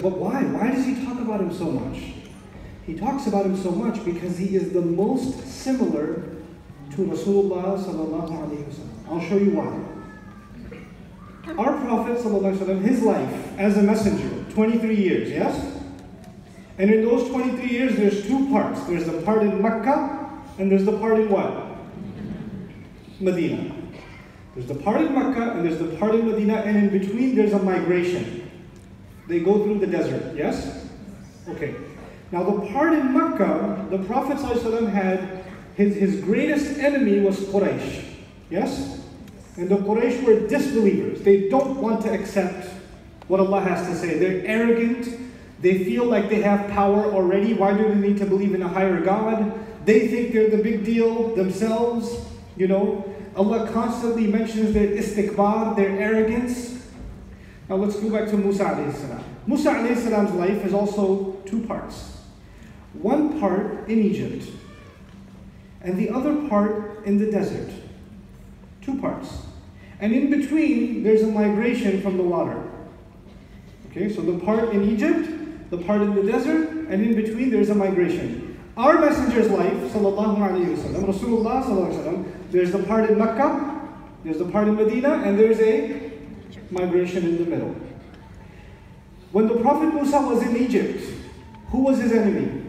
But why? Why does he talk about him so much? He talks about him so much because he is the most similar to Rasulullah sallallahu alaihi wasallam. I'll show you why. Our Prophet sallallahu alaihi wasallam, his life as a messenger, 23 years, yes? And in those 23 years, there's two parts. There's the part in Mecca, and there's the part in what? Medina. There's the part in Mecca, and there's the part in Medina, and in between there's a migration. They go through the desert, yes? Okay. Now the part in Mecca, the Prophet ﷺ had, his greatest enemy was Quraysh, yes? And the Quraysh were disbelievers. They don't want to accept what Allah has to say. They're arrogant. They feel like they have power already. Why do they need to believe in a higher God? They think they're the big deal themselves, you know. Allah constantly mentions their istikbar, their arrogance. Now let's go back to Musa alayhi salam. Musa alayhi salam's life is also two parts. One part in Egypt, and the other part in the desert. Two parts. And in between, there's a migration from the water. Okay, so the part in Egypt, the part in the desert, and in between there's a migration. Our messenger's life, sallallahu alayhi wasallam, Rasulullah sallallahu alayhi wasallam, there's the part in Mecca, there's the part in Medina, and there's a migration in the middle. When the Prophet Musa was in Egypt, who was his enemy?